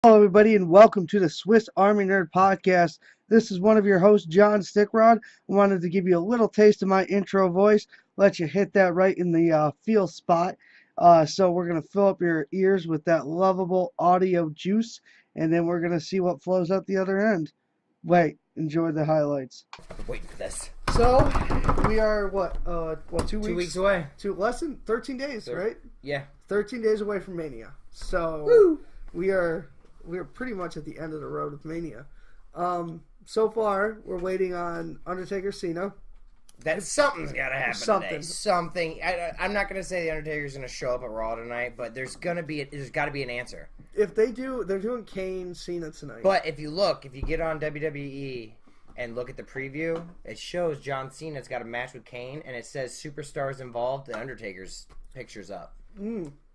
Hello, everybody, and welcome to the Swiss Army Nerd Podcast. This is one of your hosts, John Stickrod. I wanted to give you a little taste of my intro voice, let you hit that right in the feel spot. So we're going to fill up your ears with that lovable audio juice, and then we're going to see what flows out the other end. Wait, enjoy the highlights. I've been waiting for this. So we are, 2 weeks? 2 weeks away. Less than 13 days, right? Yeah. 13 days away from Mania. So Woo! we're pretty much at the end of the road with Mania. So far, we're waiting on Undertaker Cena. Something's got to happen Something. today. Something. I'm not going to say the Undertaker's going to show up at Raw tonight, but there's got to be an answer. If they do, they're doing Kane Cena tonight. But if you get on WWE and look at the preview, it shows John Cena's got a match with Kane, and it says superstars involved. The Undertaker's picture's up.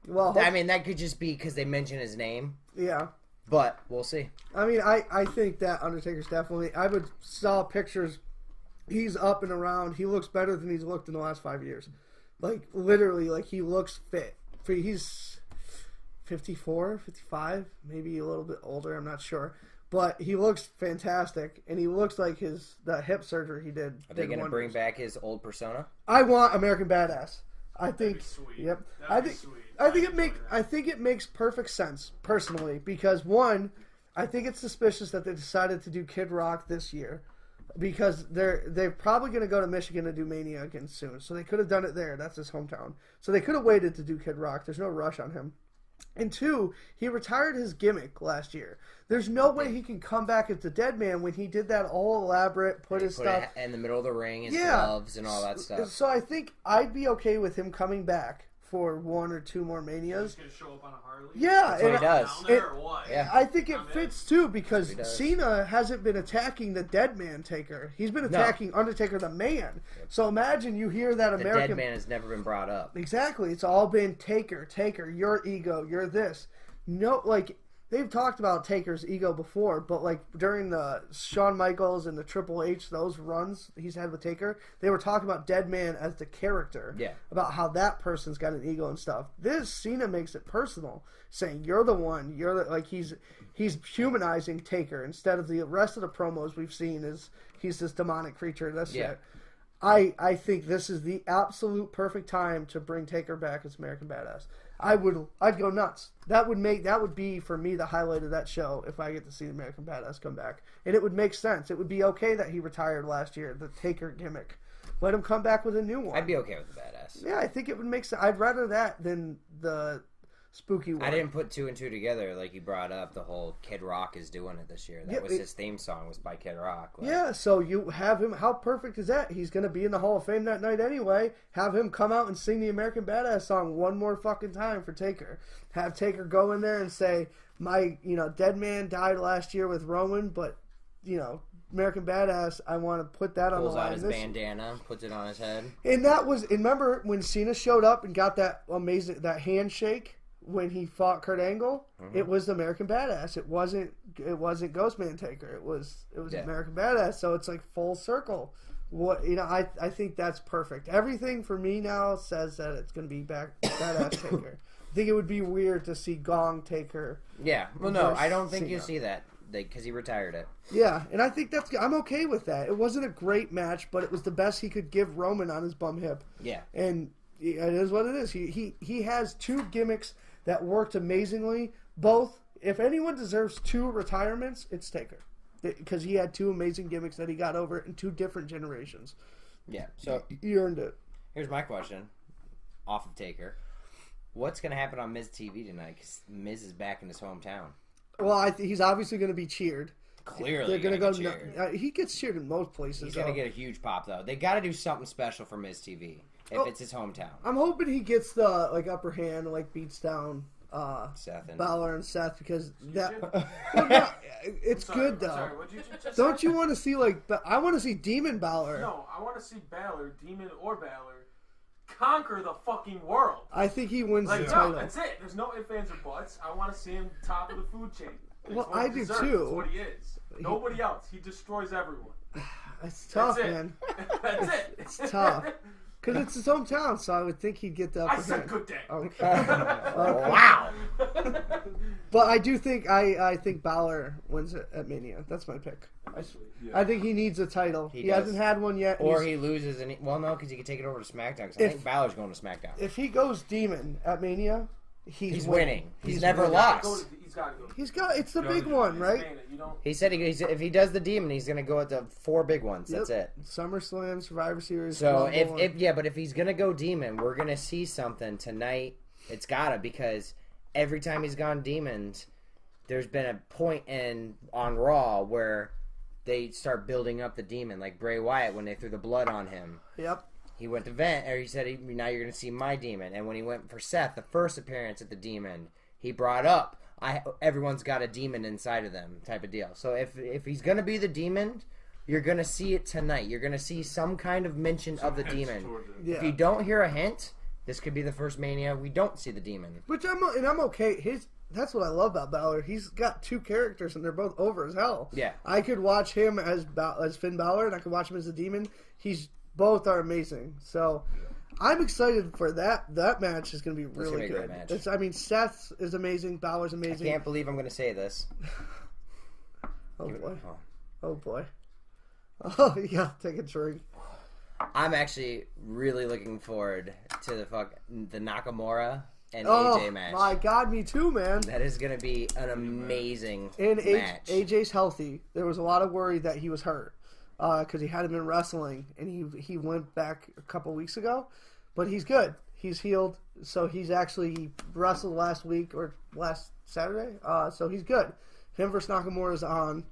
Well, I mean, that could just be because they mention his name. Yeah. But we'll see. I mean, I think that Undertaker's definitely. I saw pictures. He's up and around. He looks better than he's looked in the last 5 years. Like, literally, like, he looks fit. He's 54, 55, maybe a little bit older, I'm not sure. But he looks fantastic, and he looks like the hip surgery he did. Are they going to bring back his old persona? I want American Badass. I think. Sweet. Yep. That'd be sweet. I think it makes perfect sense personally because one, I think it's suspicious that they decided to do Kid Rock this year because they're probably going to go to Michigan to do Mania again soon. So they could have done it there. That's his hometown. So they could have waited to do Kid Rock. There's no rush on him. And two, he retired his gimmick last year. There's no way he can come back as the dead man when he did that all elaborate, put his stuff in the middle of the ring, his gloves and all that stuff. So I think I'd be okay with him coming back for one or two more Manias. He's gonna show up on a Harley. Yeah, That's what he does. Down there or what? Yeah. I think it fits too because does. Cena hasn't been attacking the dead man Taker. He's been attacking Undertaker the man. So imagine you hear that The American dead man has never been brought up. Exactly. It's all been Taker, your ego, you're this. No, like they've talked about Taker's ego before, but like during the Shawn Michaels and the Triple H, those runs he's had with Taker, they were talking about Dead Man as the character. Yeah. About how that person's got an ego and stuff. This Cena makes it personal, saying you're the one. You're the, like he's humanizing Taker instead of the rest of the promos we've seen is he's this demonic creature. That's shit. I think this is the absolute perfect time to bring Taker back as American Badass. I'd go nuts. That would be for me the highlight of that show if I get to see the American Badass come back. And it would make sense. It would be okay that he retired last year, the Taker gimmick. Let him come back with a new one. I'd be okay with the Badass. Yeah, I think it would make sense. I'd rather that than the spooky one. I didn't put two and two together like you brought up. The whole Kid Rock is doing it this year. That was his theme song was by Kid Rock. Like, yeah, so you have him. How perfect is that? He's going to be in the Hall of Fame that night anyway. Have him come out and sing the American Badass song one more fucking time for Taker. Have Taker go in there and say, my, dead man died last year with Roman, but, American Badass, I want to put that on the line. Pulls out his bandana, puts it on his head. And remember when Cena showed up and got that that handshake? When he fought Kurt Angle, it was the American Badass. It wasn't Ghostman Taker. It was American Badass. So it's like full circle. I think that's perfect. Everything for me now says that it's going to be Badass Taker. I think it would be weird to see Gong Taker. Yeah. Well, no, I don't think you'll see that because he retired it. Yeah, and I think I'm okay with that. It wasn't a great match, but it was the best he could give Roman on his bum hip. Yeah. And it is what it is. He has two gimmicks that worked amazingly. Both, if anyone deserves two retirements, it's Taker. Because he had two amazing gimmicks that he got over in two different generations. Yeah, so he earned it. Here's my question, off of Taker. What's going to happen on Miz TV tonight? Because Miz is back in his hometown. Well, he's obviously going to be cheered. Clearly, they're going to go. Cheered. He gets cheered in most places. He's going to get a huge pop, though. They got to do something special for Miz TV if it's his hometown. I'm hoping he gets the upper hand, beats down Seth and Balor and Seth because it's good though. Sorry, what'd you just Don't say? you want to see I want to see Demon Balor? No, I want to see Balor, Demon or Balor, conquer the fucking world. I think he wins the No, title. that's it. There's no ifs, ands, or buts. I want to see him top of the food chain. It's Well, what he I do deserves. too. It's what he is. Nobody else. He destroys everyone. It's tough, That's it. man. That's it. It's tough. Because it's his hometown, so I would think he'd get the upper I said hand. good day. Okay. Wow. But I do think I think Balor wins it at Mania. That's my pick. I think he needs a title. He does. hasn't had one yet. Or he loses, and no, because he can take it over to SmackDown. Because I think Balor's going to SmackDown. If he goes Demon at Mania, he's winning. He's never winning. lost. He's got to go. He's got. It's the big one, right? He said if he does the Demon, he's going to go with the 4 big ones. That's it. SummerSlam, Survivor Series. So but if he's going to go Demon, we're going to see something tonight. It's gotta, because every time he's gone Demons, there's been a point on Raw where they start building up the Demon, like Bray Wyatt when they threw the blood on him. Yep. He went to vent, or he said, now you're going to see my Demon. And when he went for Seth, the first appearance at the Demon, he brought up, everyone's got a Demon inside of them, type of deal. So if he's going to be the Demon, you're going to see it tonight. You're going to see some kind of mention of the Demon. Yeah. If you don't hear a hint, this could be the first Mania we don't see the Demon. Which I'm okay. That's what I love about Balor. He's got 2 characters, and they're both over as hell. Yeah. I could watch him as Finn Balor, and I could watch him as the Demon. Both are amazing. So I'm excited for that. That match is going to be really good. Seth is amazing. Balor's amazing. I can't believe I'm going to say this. Oh boy. Oh boy. Oh yeah. Take a drink. I'm actually really looking forward to the Nakamura and AJ match. Oh my God, me too, man. That is going to be an amazing and match. AJ's healthy. There was a lot of worry that he was hurt because he hadn't been wrestling, and he went back a couple weeks ago, but he's good. He's healed, so he wrestled last week or last Saturday, so he's good. Him versus Nakamura is on.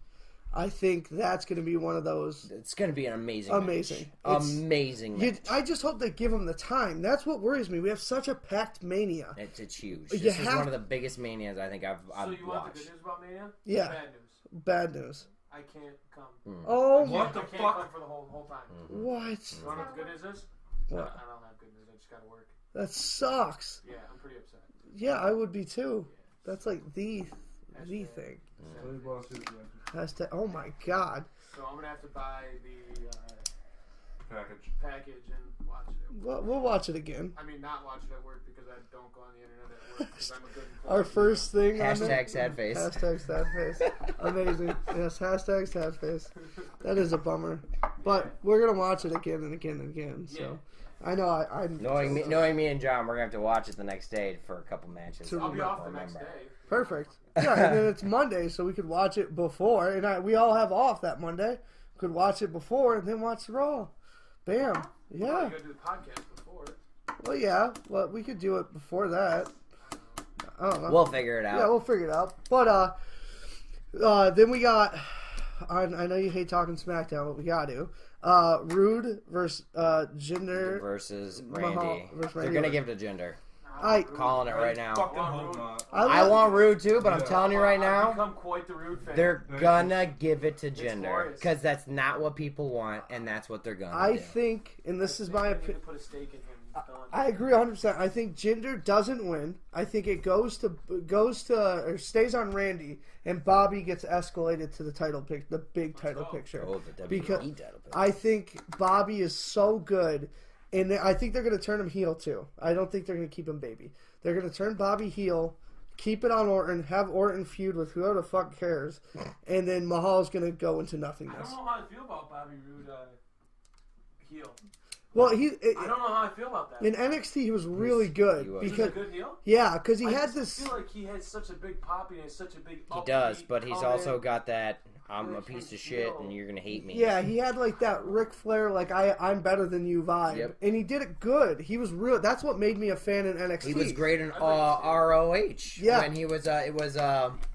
I think that's going to be one of those. It's going to be an amazing match. Amazing match. I just hope they give him the time. That's what worries me. We have such a packed Mania. It's huge. This is one of the biggest Manias I think I've watched. So you want the good news about Mania? Yeah. Bad news. Bad news. I can't come. Oh, what the fuck? I can't come for the whole time. What? You want to know what the good news is? What? I don't have good news. I just got to work. That sucks. Yeah, I'm pretty upset. Yeah, I would be too. That's like the thing. Oh my God. So I'm gonna have to buy the package and watch it. We'll watch it again. I mean, not watch it at work because I don't go on the internet at work because I'm a good employee. Our first thing. Hashtag sad face. Hashtag sad face. Amazing. Yes. Hashtag sad face. That is a bummer, but we're gonna watch it again and again and again. So. I know. I'm knowing me and John, we're gonna have to watch it the next day for a couple matches. I'll be off the next day. Perfect. Yeah, and then it's Monday, so we could watch it before, and we all have off that Monday. We could watch it before and then watch Raw. Bam. Yeah. You gotta do the podcast before. Well, yeah. Well, we could do it before that. I don't know. We'll figure it out. Yeah, we'll figure it out. But then we got. I know you hate talking SmackDown, but we got to. Rude versus Jinder versus Randy. They're gonna give it to Jinder. Calling it right now. I want Rude too, but I'm telling you right now, I've become quite the Rude fan. They're gonna give it to Jinder because that's not what people want, and that's what they're gonna do. think, and this is my opinion. Put a stake in him. I agree 100%. I think Jinder doesn't win. I think it goes to or stays on Randy, and Bobby gets escalated to the big title picture. Oh, the WWE Because title picture. I think Bobby is so good, and I think they're going to turn him heel too. I don't think they're going to keep him baby. They're going to turn Bobby heel, keep it on Orton, have Orton feud with whoever the fuck cares, and then Mahal's going to go into nothingness. I don't know how I feel about Bobby Roode heel. Well, I don't know how I feel about that. in NXT he was really good He's a good heel? Yeah, because he I had just this. feel like he has such a big poppy and such a big. He does, but he's also got that I'm a piece of shit and you're gonna hate me. Yeah, he had like that Ric Flair, like I'm better than you vibe, Yep. and he did it good. He was real. That's what made me a fan in NXT. He was great in ROH. Yeah. When he was what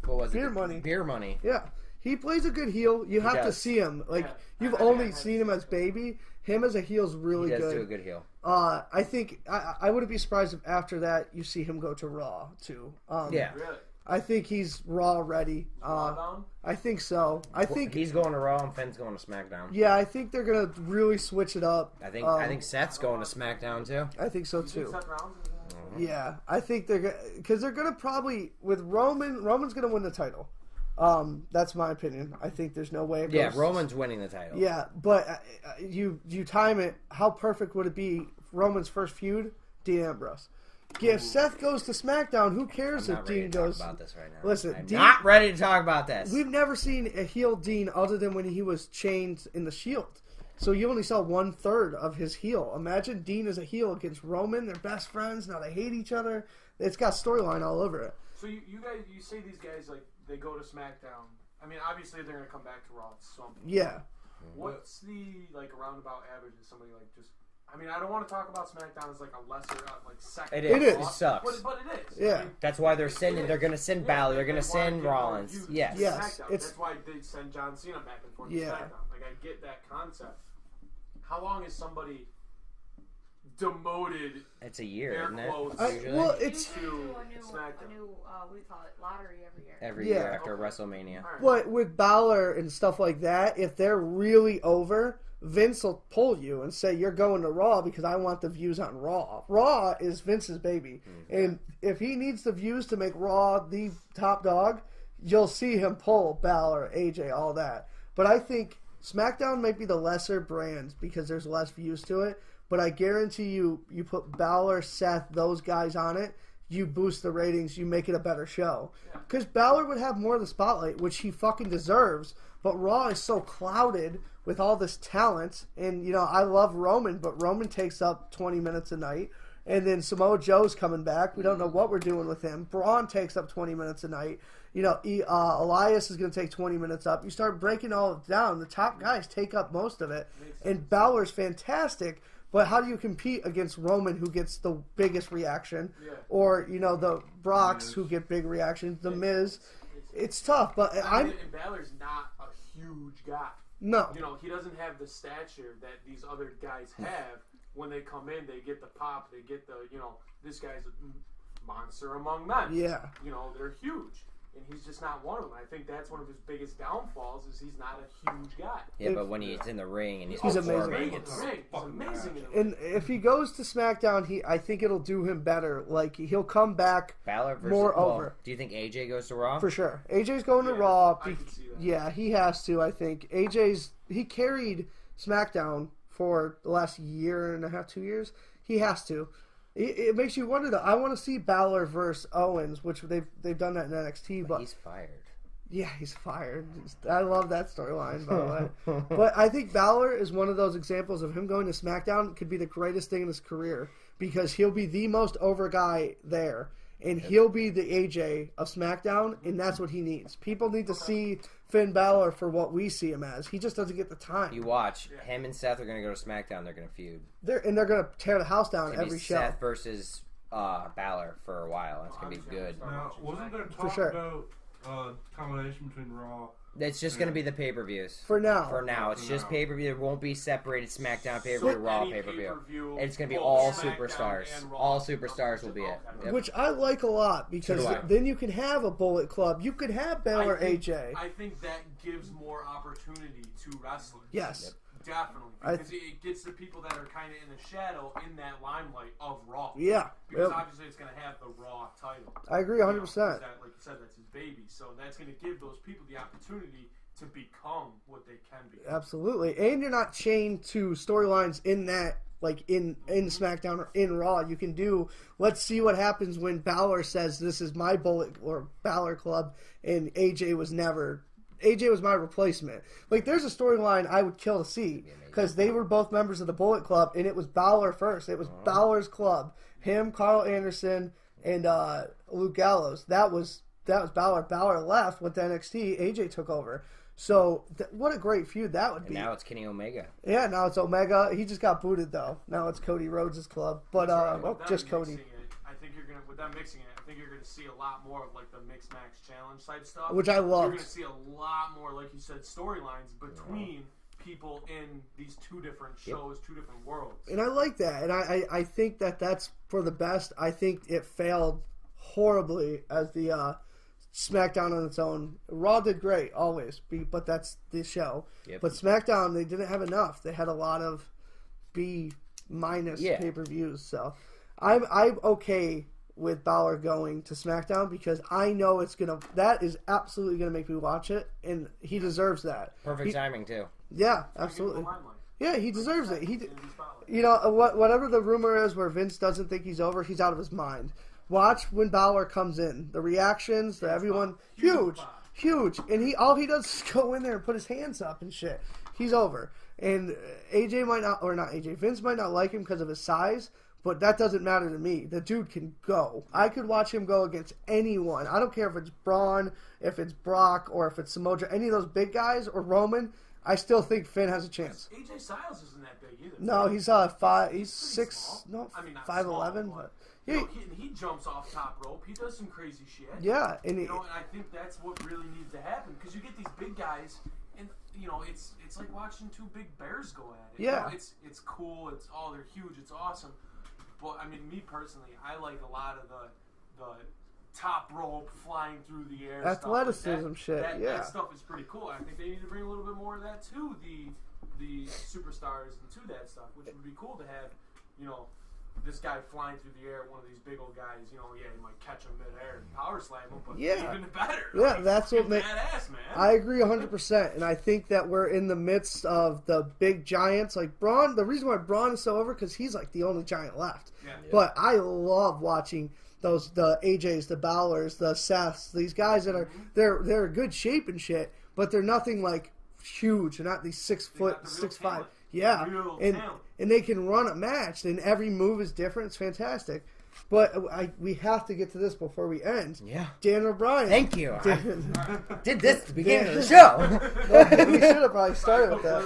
was Beer it? Money. Beer Money. Yeah, he plays a good heel. You have to does. see him. Like Yeah. you've only seen him as baby. Him as a heel's really He does good. do a good heel. I think I wouldn't be surprised if after that you see him go to Raw too. Yeah. Really? I think he's Raw ready. I think so. I think He's going to Raw and Finn's going to SmackDown. yeah. I think they're gonna really switch it up. I think Seth's going to SmackDown too. I think so too. Seth Rollins is Yeah, I think they're because they're gonna probably with Roman. Roman's gonna win the title. That's my opinion. I think there's no way. Yeah, Roman's winning the title. Yeah, but you time it. How perfect would it be Roman's first feud? Dean Ambrose. If Seth goes to SmackDown, who cares if Dean goes? I'm not ready to talk about this right now. Listen, I'm Dean, not ready to talk about this. We've never seen a heel Dean other than when he was chained in the Shield. So you only saw 1/3 of his heel. Imagine Dean as a heel against Roman. They're best friends. Now they hate each other. It's got storyline all over it. So you guys, you say these guys like they go to SmackDown. I mean, obviously they're gonna come back to Raw at some point. Yeah. What's the like roundabout average of somebody like just? I mean, I don't want to talk about SmackDown as like a lesser, like second. It is. It It sucks. But it is. Yeah. I mean, That's why they're sending. They're going to send Balor. They're going to send Rollins. Yes. Yes. That's why they send John Cena back and forth to SmackDown. Like, I get that concept. How long is somebody demoted? It's a year, isn't it? Usually? Well, it's to a new SmackDown. what do you call it, lottery every year. Every Yeah. year after WrestleMania. All right. what with Balor and stuff like that. If they're really over, Vince will pull you and say you're going to Raw because I want the views on Raw. Raw is Vince's baby, and if he needs the views to make Raw the top dog, you'll see him pull Balor, AJ, all that. But I think SmackDown might be the lesser brand because there's less views to it. But I guarantee you put Balor, Seth, those guys on it, you boost the ratings, you make it a better show. Because Balor would have more of the spotlight, which he fucking deserves. But Raw is so clouded with all this talent. And, you know, I love Roman, but Roman takes up 20 minutes a night. And then Samoa Joe's coming back. We don't know what we're doing with him. Braun takes up 20 minutes a night. You know, Elias is going to take 20 minutes up. You start breaking all of it down. The top guys take up most of it. And Balor's fantastic. But how do you compete against Roman, who gets the biggest reaction? Yeah. Or, you know, the Brocks, who get big reactions. The Miz. It's tough, but And Balor's not a huge guy. No. You know, he doesn't have the stature that these other guys have. When they come in, they get the pop, they get the, you know, this guy's a monster among men. Yeah. You know, they're huge. And he's just not one of them. I think that's one of his biggest downfalls is he's not a huge guy. Yeah, but when he's in the ring and he's amazing. performing, He's it's amazing in the ring. And if he goes to SmackDown, I think it'll do him better. Like, he'll come back Balor versus more well, over. Do you think AJ goes to Raw? For sure. AJ's going to Yeah, Raw. I can see that. Yeah, he has to, I think. He carried SmackDown for the last year and a half, 2 years. He has to. It makes you wonder, though. I want to see Balor versus Owens, which they've done that in NXT. But He's fired. yeah, he's fired. I love that storyline, by the way. But I think Balor is one of those examples of him going to SmackDown could be the greatest thing in his career because he'll be the most over guy there. And he'll be the AJ of SmackDown, and that's what he needs. People need to see Finn Balor for what we see him as. He just doesn't get the time. You watch. Him and Seth are going to go to SmackDown. They're going to feud. They're going to tear the house down It's gonna every be show. Seth versus Balor for a while. It's going to be good. Now, wasn't there talk sure. about combination between Raw? It's just going to be the pay-per-views. For now. For now. It's For just now. pay-per-view. There won't be separated SmackDown pay-per-view, So Raw any pay-per-view. pay-per-view, It's going to be both all SmackDown superstars. and Raw. All superstars will be it. Okay. Yep. Which I like a lot because So do I. then you can have a Bullet Club. You could have Balor AJ. I think that gives more opportunity to wrestlers. Yes. Definitely. Because it gets the people that are kind of in the shadow in that limelight of Raw. Yeah. Because Yep. obviously it's going to have the Raw title. I agree You know, 100%. 'cause that, like you said, that's his baby. So that's going to give those people the opportunity to become what they can be. Absolutely. And you're not chained to storylines in that, like in SmackDown or in Raw. You can do, let's see what happens when Balor says this is my Bullet or Balor Club and AJ was my replacement. Like, there's a storyline I would kill to see because they were both members of the Bullet Club and it was Balor first. It was Balor's club. Him, Carl Anderson, and Luke Gallows. That was Balor. Balor left, went to NXT. AJ took over. So what a great feud that would And be. now it's Kenny Omega. Yeah, now it's Omega. He just got booted though. Now it's Cody Rhodes' club, but With well, them just Cody. mixing it, I think you're gonna with them mixing it. I think you're gonna see a lot more of like the mix match challenge type stuff, Which I You're loved. gonna see a lot more, like you said, storylines between people in these two different shows, two different worlds. And I like that, and I think that's for the best. I think it failed horribly as the SmackDown on its own. Raw did great always, but that's the show. Yep. But SmackDown, they didn't have enough. They had a lot of B- Yeah. pay-per-views. So I'm okay with Balor going to SmackDown because I know that is absolutely gonna make me watch it, and he deserves that. Perfect timing, too. Yeah, Give him absolutely. the limelight. Yeah, he deserves it. In the spotlight. You know, whatever the rumor is where Vince doesn't think he's over, he's out of his mind. Watch when Balor comes in. The reactions, everyone, huge. And all he does is go in there and put his hands up and shit. He's over. And Vince might not like him because of his size, but that doesn't matter to me. The dude can go. I could watch him go against anyone. I don't care if it's Braun, if it's Brock, or if it's Samoa Joe, any of those big guys, or Roman. I still think Finn has a chance. AJ Styles isn't that big either. No, he's pretty 6, small. no, I mean, not 5'11", small, but you know, he jumps off top rope. He does some crazy shit. yeah, and You know, and I think that's what really needs to happen because you get these big guys, and you know, it's like watching two big bears go at it. Yeah. You know, it's cool. They're huge. It's awesome. But I mean, me personally, I like a lot of the top rope flying through the air, athleticism stuff like that. shit. Yeah, that stuff is pretty cool. I think they need to bring a little bit more of that to the superstars and to that stuff, which would be cool to have. You know, this guy flying through the air, one of these big old guys. You know, yeah, he might catch him midair and power slam him, but Yeah. even better. Yeah, Like, that's what fucking badass, man. I agree 100%, and I think that we're in the midst of the big giants like Braun. The reason why Braun is so over because he's like the only giant left. Yeah. But I love watching the AJs, the Balors, the Seths, these guys that are they're in good shape and shit, but they're nothing like huge. They're not these 6 They foot, got the real 6'5". talent. Yeah, Real and talent. they can run a match, and every move is different. It's fantastic. But we have to get to this before we end. Yeah. Dan O'Brien. Thank you. I Dan, did this at the beginning of the show. we should have probably started with that.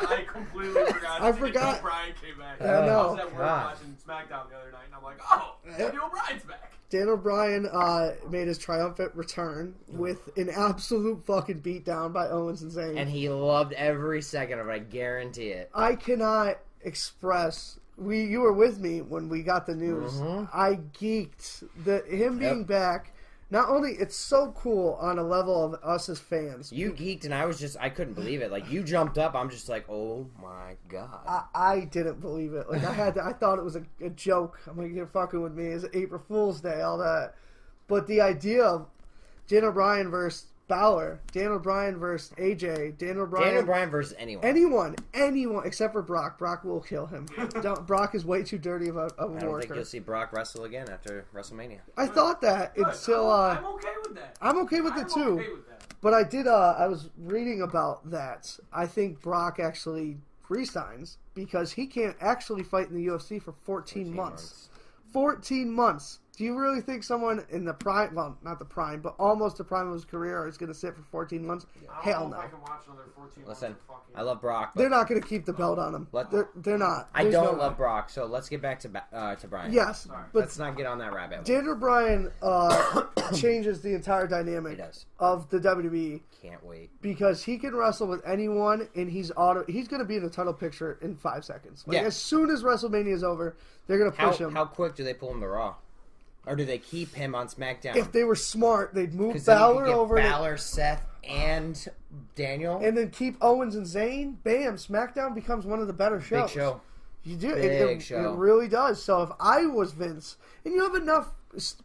I completely forgot. I forgot. Brian came back. I know. I was at work God. watching SmackDown the other night, and I'm like, oh, Daniel Bryan's back. Dan O'Brien made his triumphant return with an absolute fucking beatdown by Owens and Zayn. And he loved every second of it, I guarantee it. I cannot express. You were with me when we got the news. I geeked. Him being back. Not only it's so cool on a level of us as fans. You geeked and I couldn't believe it. Like, you jumped up, I'm just like, oh my God. I didn't believe it. Like I thought it was a joke. I'm like, you're fucking with me. It's April Fool's Day, all that. But the idea of Dan O'Brien versus Balor, Dan O'Brien versus AJ, Dan O'Brien versus anyone. Anyone except for Brock. Brock will kill him. Brock is way too dirty of a I don't worker. think you'll see Brock wrestle again after WrestleMania. I thought that Good. until I'm okay with that. I'm okay with it too. Okay with that. But I did. I was reading about that. I think Brock actually resigns because he can't actually fight in the UFC for 14 months. 14 months. Do you really think someone in the prime, well, not the prime, but almost the prime of his career is going to sit for 14 months? I Hell don't know no. if I can watch another 14 Listen, months of fucking... I love Brock. But They're not going to keep the belt on him. They're not. I There's don't no love way. Brock, so let's get back to Brian. Yes, Sorry. but Let's not get on that rabbit hole. Dan O'Brien changes the entire dynamic He does. of the WWE Can't wait. because he can wrestle with anyone, and he's going to be in the title picture in 5 seconds. Like, Yeah. as soon as WrestleMania is over, they're going to push him. How quick do they pull him to Raw? Or do they keep him on SmackDown? If they were smart, they'd move Because then you Balor could get over Balor, Seth, and Daniel. and then keep Owens and Zayn. Bam! SmackDown becomes one of the better shows. Big show. You do. Big show. It really does. So if I was Vince, and you have enough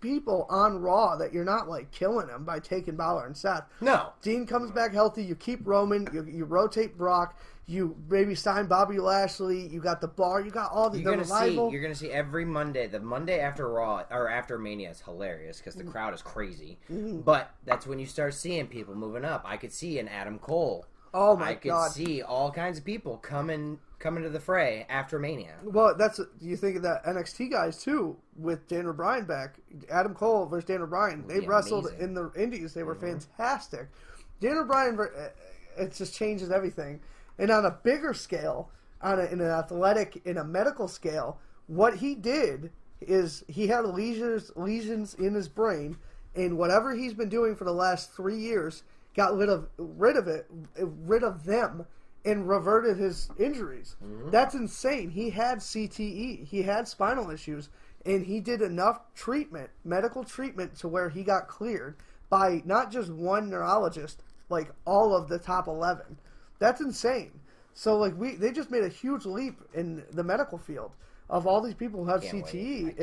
people on Raw that you're not like killing them by taking Balor and Seth. No. Dean comes back healthy. You keep Roman. You rotate Brock. You maybe sign Bobby Lashley. You got the bar. You got all the revival. You're gonna see every Monday. The Monday after Raw or after Mania is hilarious because the crowd is crazy. But that's when you start seeing people moving up. I could see an Adam Cole. Oh my I could God. see all kinds of people coming to the fray after Mania. Well, you think of that NXT guys too with Dan O'Brien back. Adam Cole versus Dan O'Brien. They be wrestled amazing. in the Indies. They were fantastic. Dan O'Brien, it just changes everything. And on a bigger scale, in an athletic, in a medical scale, what he did is he had lesions in his brain, and whatever he's been doing for the last 3 years got rid of them, and reverted his injuries. That's insane. He had CTE. He had spinal issues, and he did enough medical treatment, to where he got cleared by not just one neurologist, like all of the top 11. That's insane. So like they just made a huge leap in the medical field of all these people who have CTE.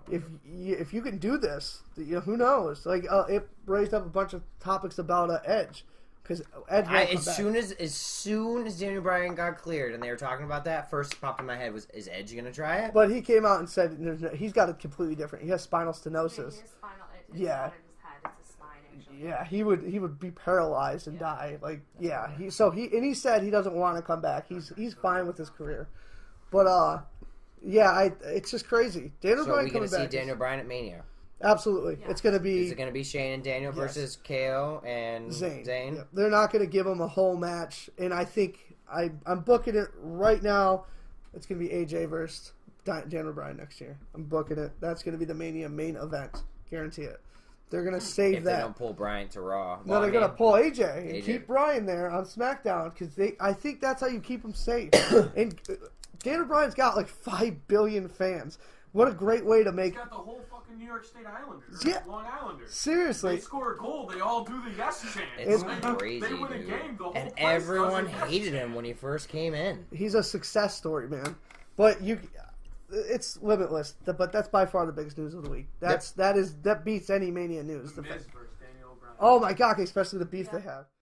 If you can do this, who knows? Like it raised up a bunch of topics about Edge, because Edge won't come as back. soon as Daniel Bryan got cleared and they were talking about that, first popped in my head was, is Edge gonna try it? But he came out and said he's got it completely different. He has spinal stenosis. His spinal, it's Yeah. not in his head, it's his spine, actually. Yeah, he would be paralyzed and die. Like, yeah, he said he doesn't want to come back. He's fine with his career. But yeah, it's just crazy. Daniel So are Bryan we gonna coming see back. Daniel Bryan at Mania? Absolutely, Yeah. it's gonna Is be it gonna be Shane and Daniel Yes. versus KO and Zayn. Zayn? Yeah, they're not gonna give him a whole match, and I think I'm booking it right now. It's gonna be AJ versus Daniel Bryan next year. I'm booking it. That's gonna be the Mania main event. Guarantee it. They're gonna save If that. they don't pull Bryan to Raw, No, Well, they're I gonna mean, pull AJ and AJ. keep Bryan there on SmackDown because I think that's how you keep him safe. And Daniel Bryan's got like 5 billion fans. What a great way to He's make. got the whole fucking New York State Islanders, Yeah. Long Islanders. Seriously, They score a goal, they all do the yes chant. It's Like, crazy, They win a dude. game, the whole And place does everyone a yes hated him chant. when he first came in. he's a success story, man. But it's limitless. But that's by far the biggest news of the week. That beats any Mania news. The Miz versus Daniel Bryan. Oh my god, especially the beef they have.